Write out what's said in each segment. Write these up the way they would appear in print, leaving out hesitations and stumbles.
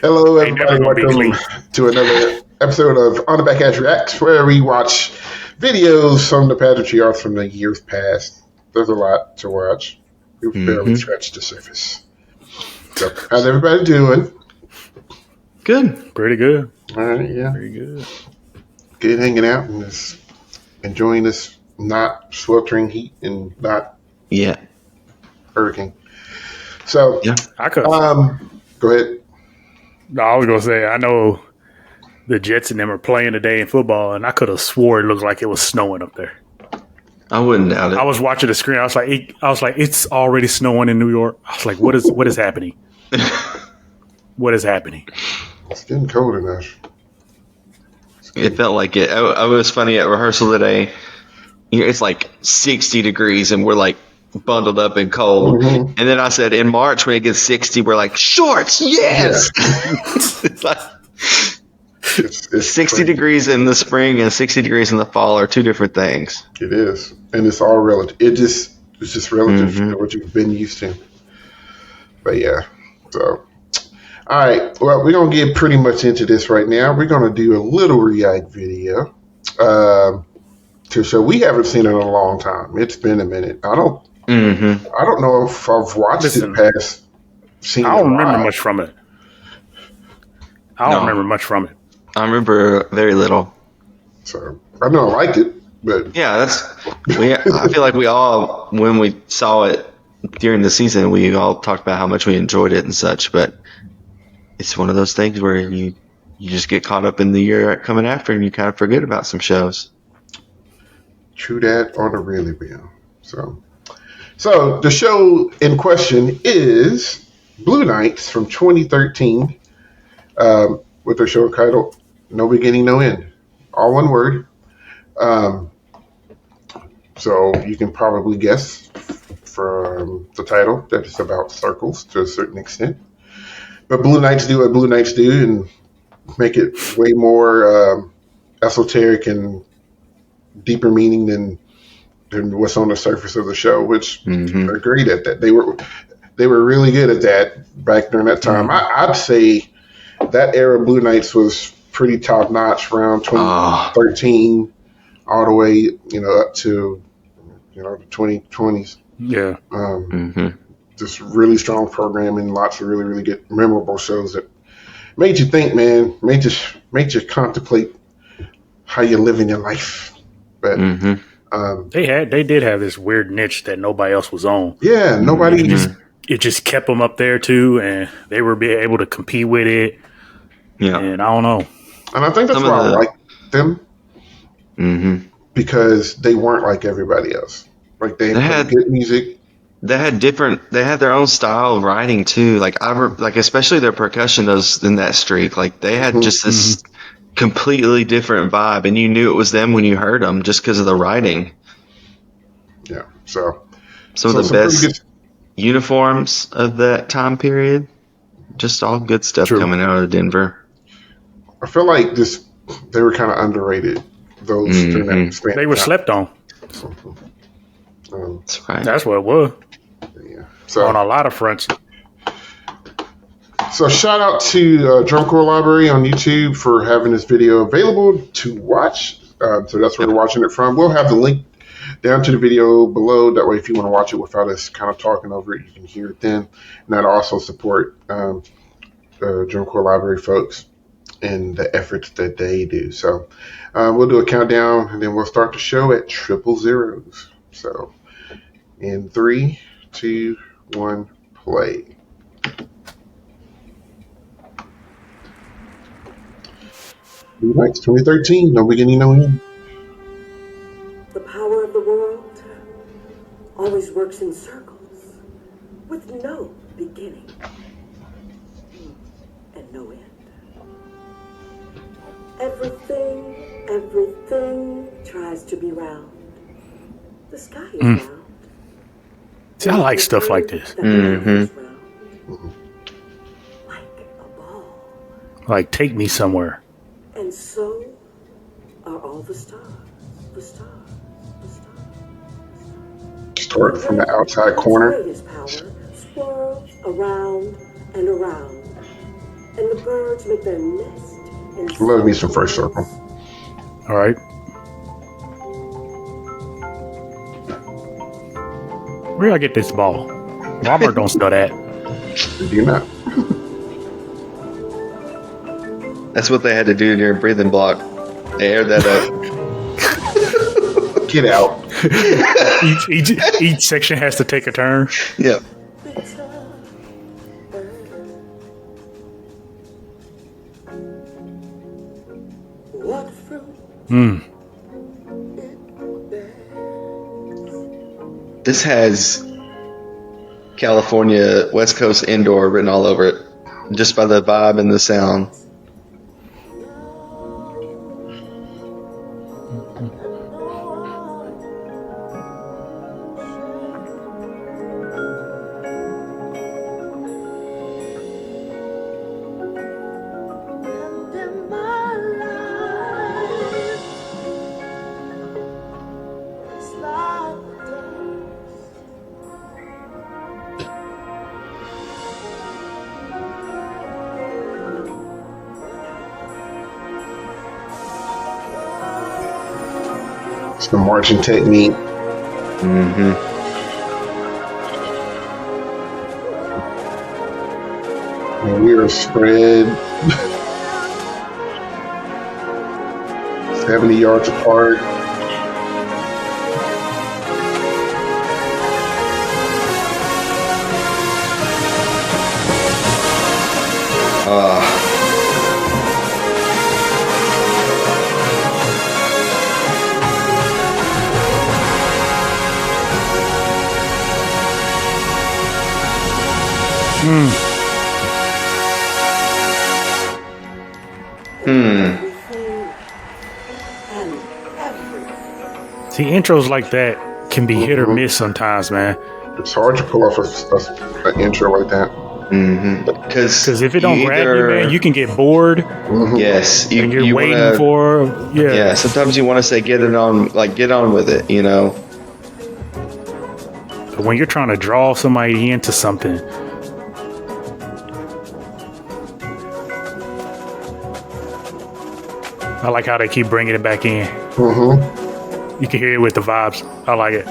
Hello, Ain't never everybody. gonna be Welcome clean. to another episode of On the Back Edge Reacts, where we watch videos from the pageantry art from the years past. There's a lot to watch. We've barely scratched the surface. So, how's everybody doing? Good. Pretty good. All right, yeah. Pretty good. Good hanging out and just enjoying this not sweltering heat and not Yeah. hurricane. So, Yeah. I could. go ahead. No, I was gonna say I know the Jets and them are playing today in football, and I could have swore it looked like it was snowing up there. I wouldn't doubt it. I was watching the screen. I was like, it's already snowing in New York. I was like, what is happening? What is happening? It's getting cold enough. It felt like it. I was funny at rehearsal today. It's like 60 degrees and we're like bundled up and cold. Mm-hmm. And then I said in March when it gets 60, we're like, shorts, yes! Yeah. It's like It's 60 crazy. degrees in the spring and 60 degrees in the fall are two different things. It is, and it's all relative. It's just relative to what you've been used to. But yeah, so all right. Well, we're gonna get pretty much into this right now. We're gonna do a little react video to a show we haven't seen in a long time. It's been a minute. I don't know if I've watched Listen, it past. Seen I don't it remember live. much from it. I don't remember much from it. I remember very little. So I know I liked it, but Yeah, I feel like we all, when we saw it during the season, we all talked about how much we enjoyed it and such, but it's one of those things where you just get caught up in the year coming after and you kind of forget about some shows. true that on a really bill. So the show in question is Blue Knights from 2013, with their show titled No Beginning, No End. All one word. So you can probably guess from the title that it's about circles to a certain extent. But Blue Knights do what Blue Knights do and make it way more esoteric and deeper meaning than what's on the surface of the show, which they're great at that. They were really good at that back during that time. I'd say that era of Blue Knights was pretty top notch around 2013 all the way, up to, the 2020s. Yeah. Just really strong programming, lots of really, really good, memorable shows that made you think, man, made you contemplate how you're living your life. But They did have this weird niche that nobody else was on. yeah, nobody. It just kept them up there too, and they were being able to compete with it. Yeah. And I don't know. And I think that's why I like them. Because they weren't like everybody else. Like they had good music. They had their own style of writing too. Like especially their percussion in that streak. Like they had just this completely different vibe, and you knew it was them when you heard them just because of the writing. Yeah. So some of the best uniforms of that time period. Just all good stuff coming out of Denver. I feel like they were kind of underrated. Those during that span. They were slept on. That's right. That's what it was. Yeah. So on a lot of fronts. So shout out to Drum Corps Library on YouTube for having this video available to watch. So that's where we're watching it from. We'll have the link down to the video below. That way, if you want to watch it without us kind of talking over it, you can hear it then. And that'll also support the Drum Corps Library folks and the efforts that they do. So we'll do a countdown, and then we'll start the show at 000. So in 3, 2, 1, play. Blue Knights 2013, No Beginning, No End. The power of the world always works in circles with no beginning and no end. Everything tries to be round. The sky is round. See, I like stuff like this. Like a ball. Like, take me somewhere. And so are all the stars. The stars. Start from the outside corner. Greatest power swirls around and around. And the birds make their nest in Love me some first circle. All right. Where do I get this ball? Walmart don't sell that. Do you not? That's what they had to do during breathing block. They aired that up. Get out. Each section has to take a turn. Yep. what fruit This has California West Coast indoor written all over it, just by the vibe and the sound. and in my life it's like the days It's the marching technique. Mm-hmm. And we are spread 70 yards apart. everything and everything. See, intros like that can be hit or miss sometimes, man. It's hard to pull off an intro like that. Mm-hmm. Because if it don't grab you, man, you can get bored Yes, and you're you waiting wanna, for Yeah, sometimes you want to say get on with it, you know. But when you're trying to draw somebody into something, I like how they keep bringing it back in. Mm-hmm. You can hear it with the vibes. I like it.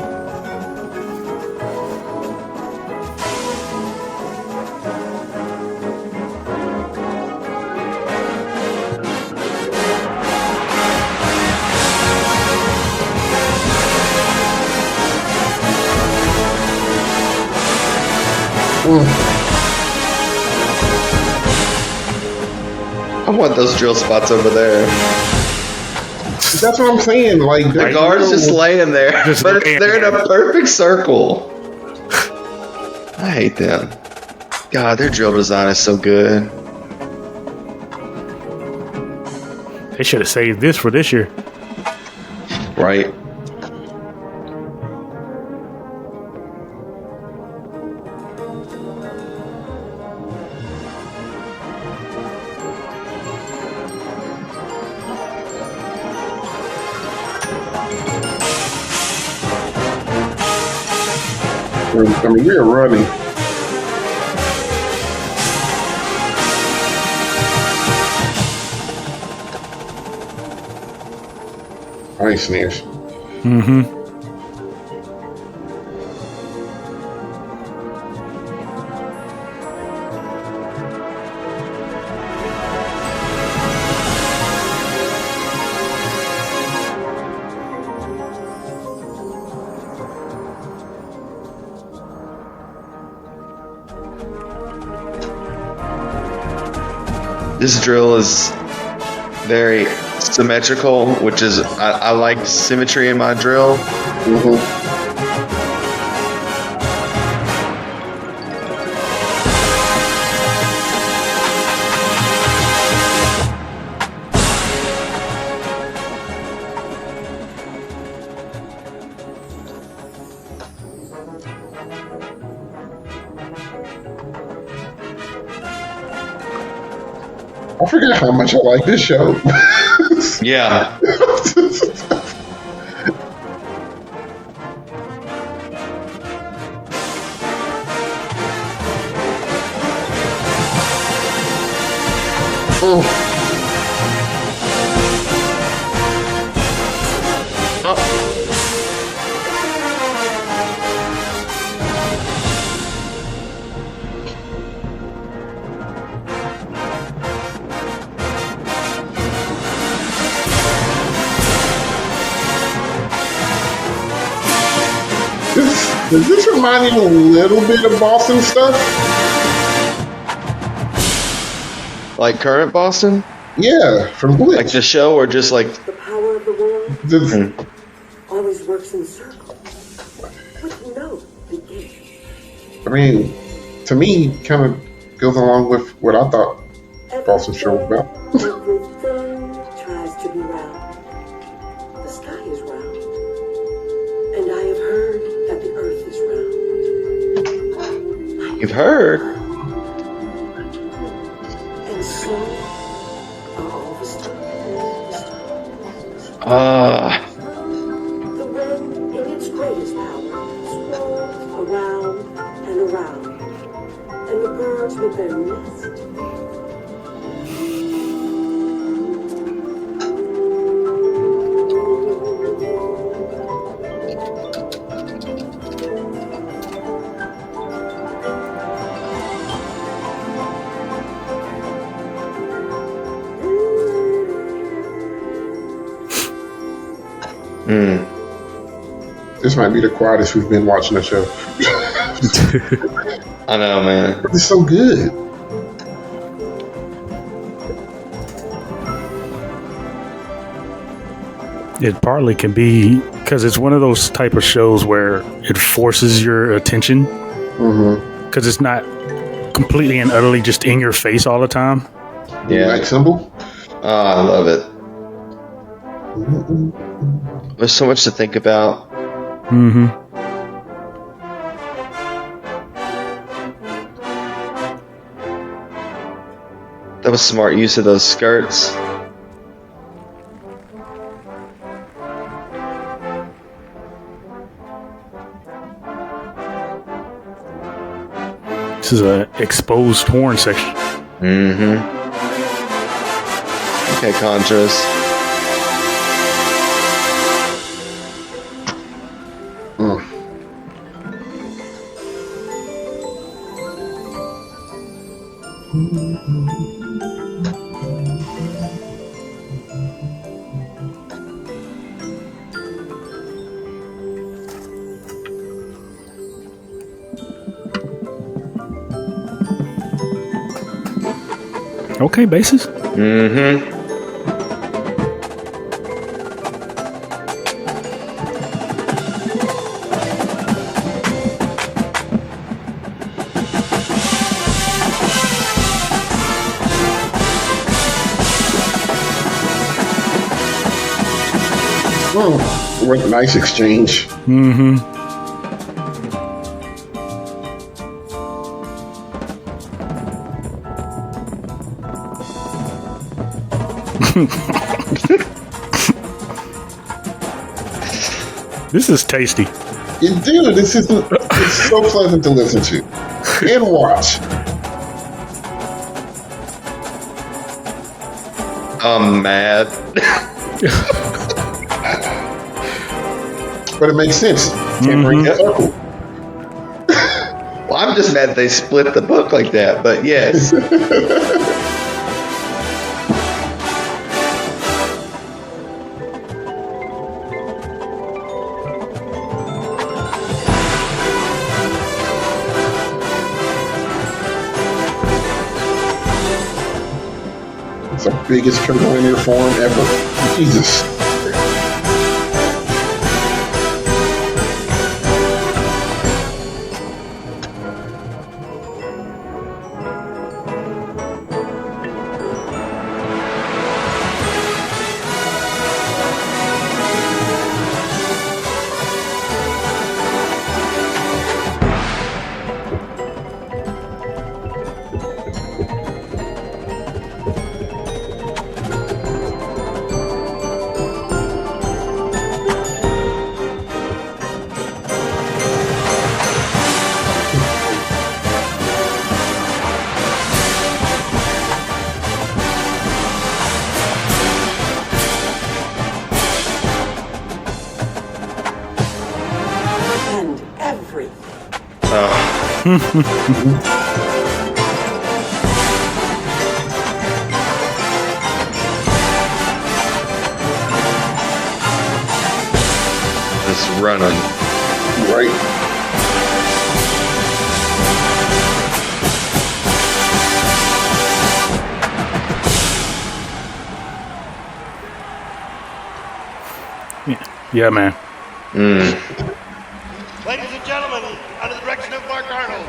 I want those drill spots over there. That's what I'm saying. Like The guard's just laying there, Just but laying they're in there. a perfect circle. I hate them. God, their drill design is so good. They should have saved this for this year. Right. I mean, we're running. Nice, Nash. This drill is very symmetrical, which is I like symmetry in my drill. Mm-hmm. I forget how much I like this show. Yeah. Oh, does this remind you a little bit of Boston stuff? Like current Boston? Yeah, from Blitz. Like the show, or just like The power of the world The- always works in circles with no beginning. I mean, to me, kind of goes along with what I thought Boston show was about. Everything tries to be round. The sky is round. And I have heard that the earth is round. you've heard. And so are all the stars. The wind, in its greatest power, swirls around and around. And the birds with their nest. This might be the quietest we've been watching the show. I know, man. But it's so good. It partly can be because it's one of those type of shows where it forces your attention because it's not completely and utterly just in your face all the time. Yeah. Like symbol. Oh, I love it. There's so much to think about. Mm-hmm. That was smart use of those skirts. This is a exposed horn section. Mm-hmm. Okay, Contras. Okay, bases. Mm-hmm. What a nice exchange. Mm-hmm. This is tasty. Dude, this is it's so pleasant to listen to and watch. I'm mad. But it makes sense. Can't bring that circle. Well, I'm just mad that they split the book like that, but yes. It's the biggest curvilinear form ever. Jesus. Just running. Right. Yeah, man. Ladies and gentlemen, under the direction of Mark Arnold,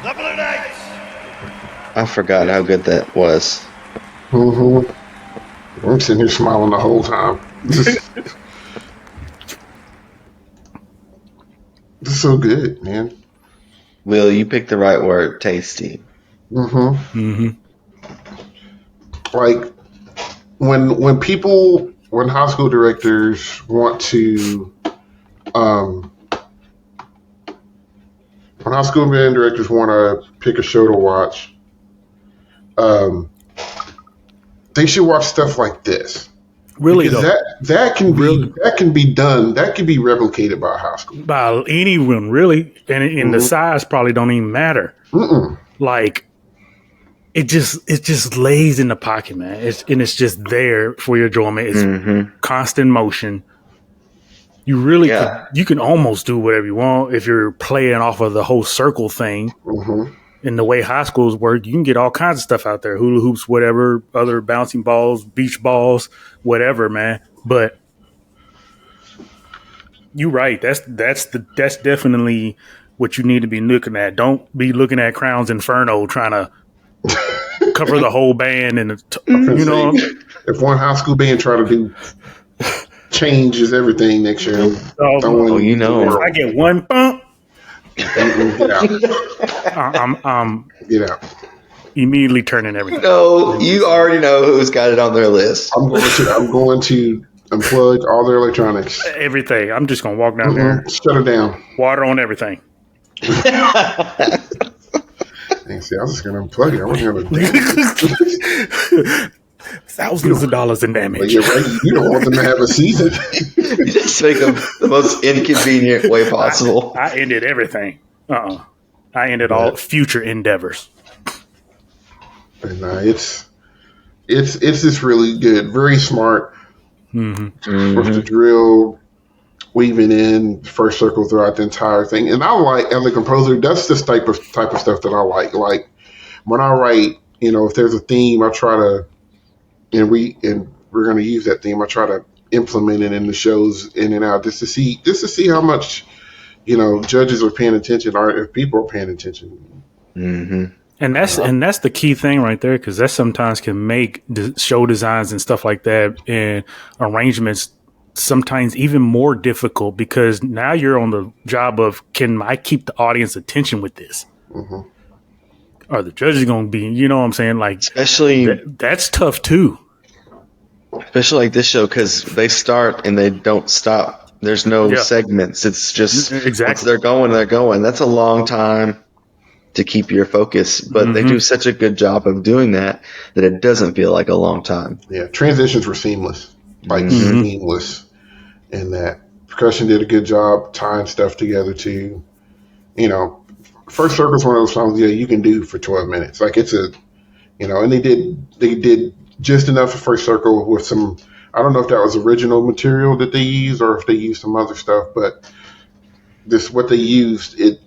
the Blue Knights. I forgot how good that was. I'm sitting here smiling the whole time. This is so good, man. Will, you picked the right word, tasty. Like when high school directors want to when high school band directors want to pick a show to watch, they should watch stuff like this. Really, because though. that can be done. That can be replicated by high school. By anyone, really. And the size probably don't even matter. Like, it just lays in the pocket, man. It's just there for your enjoyment. It's constant motion. You really you can almost do whatever you want if you're playing off of the whole circle thing. And the way high schools work, you can get all kinds of stuff out there. Hula hoops, whatever, other bouncing balls, beach balls, whatever, man. But you're right. That's definitely what you need to be looking at. Don't be looking at Crown's Inferno trying to cover the whole band and you know. If one high school band try to do changes everything next year, I get one bump. Get out. Get out. Immediately turning everything. No, you already know who's got it on their list. I'm going to unplug all their electronics. Everything. I'm just gonna walk down there. Shut it down. Water on everything. See, I was just gonna unplug it. I wasn't gonna thousands of dollars in damage. But you're right. You don't want them to have a season. You just make them the most inconvenient way possible. I ended everything. I ended all future endeavors. And it's just really good, very smart. With the drill weaving in first circle throughout the entire thing, and I like as a composer, that's this type of stuff that I like. Like when I write, if there's a theme, I try to, and we're going to use that theme. I try to implement it in the shows in and out just to see how much judges are paying attention, or if people are paying attention. And that's the key thing right there, because that sometimes can make show designs and stuff like that and arrangements sometimes even more difficult, because now you're on the job of, can I keep the audience attention with this? Are the judges going to be, you know what I'm saying? Like, especially that's tough too. Especially like this show, because they start and they don't stop. There's no segments. It's just once they're going. That's a long time to keep your focus, but they do such a good job of doing that it doesn't feel like a long time. Yeah, transitions were seamless, seamless, and that percussion did a good job tying stuff together too. First Circle is one of those songs you can do for 12 minutes. Like it's and they did just enough of First Circle with some. I don't know if that was original material that they used or if they used some other stuff, but what they used it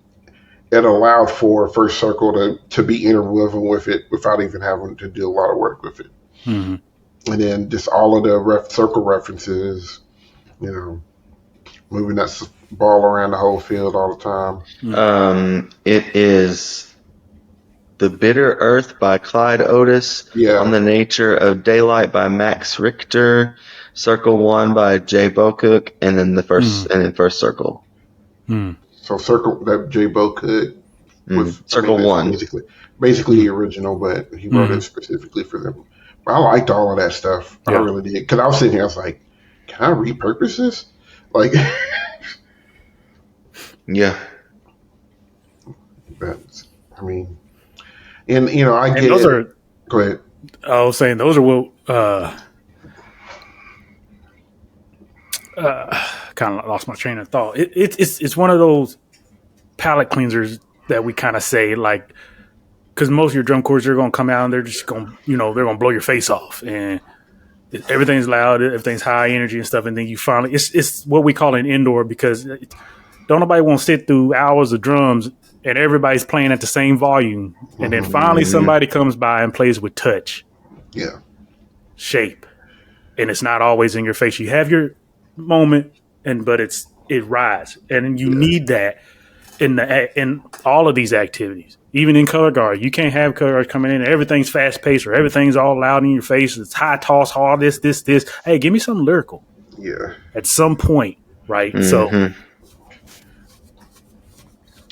allowed for First Circle to be interwoven with it without even having to do a lot of work with it. And then just all of the circle references, moving that ball around the whole field all the time. It is The Bitter Earth by Clyde Otis. On the Nature of Daylight by Max Richter. Circle 1 by Jay Bocook, and then First Circle. So Circle, that Jay Bocook was Circle 1. Basically the original, but he wrote it specifically for them. But I liked all of that stuff. I really did. Because I was sitting here, I was like, can I repurpose this? Like, yeah. But, I mean, and I get those are. Go ahead. I was saying those are what kind of lost my train of thought. It's one of those palate cleansers that we kind of say, like, because most of your drum corps, they're going to come out and they're just going to, they're going to blow your face off. And everything's loud, everything's high energy and stuff. And then you finally, it's what we call an indoor, because don't nobody want to sit through hours of drums and everybody's playing at the same volume. And then finally somebody comes by and plays with touch. Yeah. Shape. And it's not always in your face. You have your moment, but it rides. And you need that in all of these activities. Even in color guard, you can't have color guards coming in and everything's fast paced or everything's all loud in your face. It's high toss, hard, this. Hey, give me something lyrical. Yeah. At some point, right? So,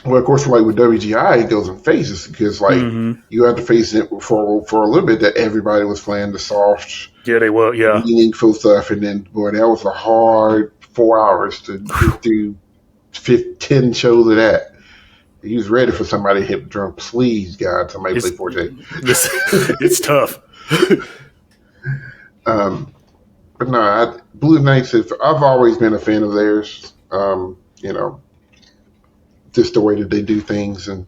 well, of course, like with WGI, it goes in phases because, like, you had to face it for a little bit that everybody was playing the soft, they will, meaningful stuff, and then boy, that was a hard 4 hours to get through 10 shows of that. He was ready for somebody to hit the drum. Please, God, somebody play Forte. It's tough. But no, Blue Knights, I've always been a fan of theirs. Just the way that they do things and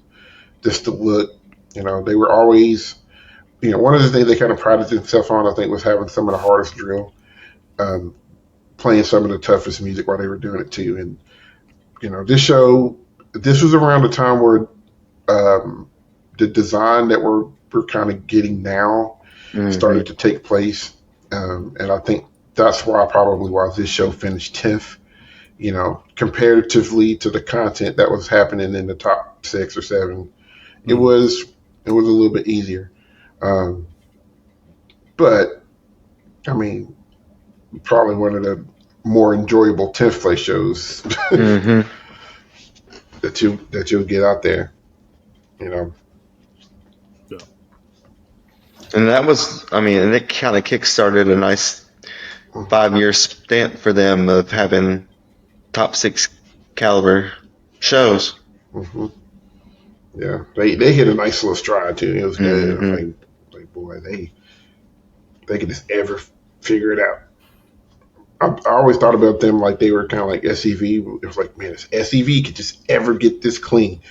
just the look. They were always, one of the things they kind of prided themselves on, I think, was having some of the hardest drill, playing some of the toughest music while they were doing it too. And, this was around the time where the design that we're kind of getting now started to take place. And I think that's probably why this show finished 10th, comparatively to the content that was happening in the top 6 or 7. It was a little bit easier. But, I mean, probably one of the more enjoyable 10th place shows that you'll get out there, And that was, and it kind of kickstarted a nice 5-year stint for them of having top 6 caliber shows. Yeah, they hit a nice little stride too. It was good. Like boy, they could just ever figure it out. I always thought about them like they were kind of like SEV. It was like, man, if SEV could just ever get this clean.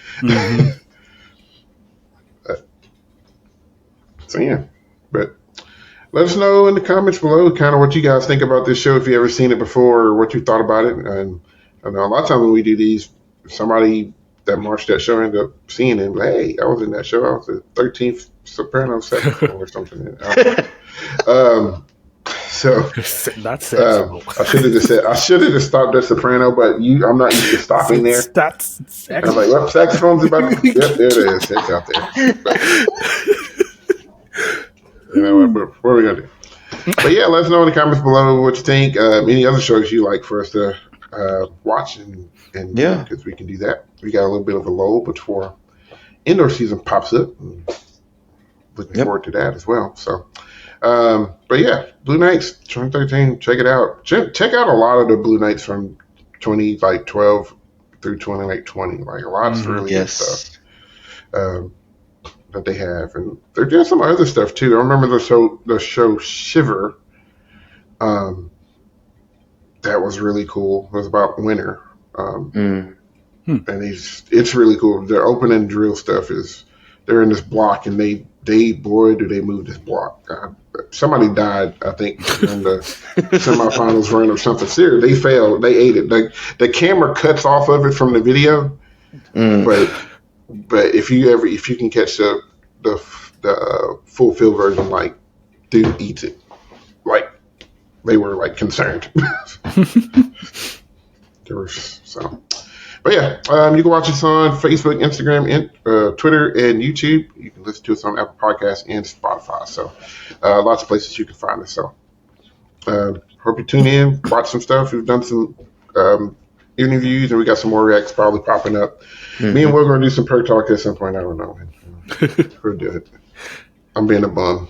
So yeah, but let us know in the comments below kind of what you guys think about this show, if you ever seen it before or what you thought about it. And I know a lot of times when we do these, somebody that watched that show ended up seeing it. Like, hey, I was in that show. I was the 13th Soprano saxophone or something. So that's sensible. I should have just stopped at soprano, but I'm not used to stopping there. That's I was like, well, saxophone's about to, yep, there it is. It's out there. What are we gonna do? But yeah, let us know in the comments below what you think. Any other shows you like for us to watch and because we can do that. We got a little bit of a lull before indoor season pops up. Looking forward to that as well. So. But yeah, Blue Knights 2013, check it out. Check out a lot of the Blue Knights from 2012 through 2020. Like a lot of really good stuff that they have, and they're doing some other stuff too. I remember the show Shiver. That was really cool. It was about winter, and it's really cool. Their opening drill stuff is they're in this block, and do they move this block. Somebody died, I think, in the semifinals run or something. Seriously, they failed. They ate it. The camera cuts off of it from the video, but if you can catch the full field version, like dude eats it. Like they were like concerned. But yeah, you can watch us on Facebook, Instagram, and Twitter, and YouTube. You can listen to us on Apple Podcasts and Spotify. So lots of places you can find us. So hope you tune in, watch some stuff. We've done some interviews, and we got some more reacts probably popping up. Me and Will are going to do some perk talk at some point. I don't know. We'll do it. I'm being a bum.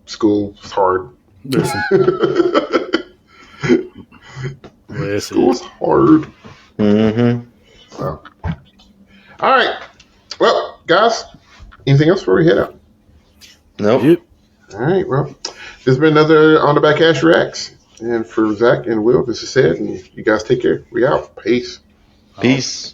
School's hard. Listen. School's hard. So. All right. Well, guys, anything else before we head out? Nope. Yep. All right. Well, this has been another On the Back Cash Reacts. And for Zach and Will, this is Ed. And you guys take care. We out. Peace. Peace.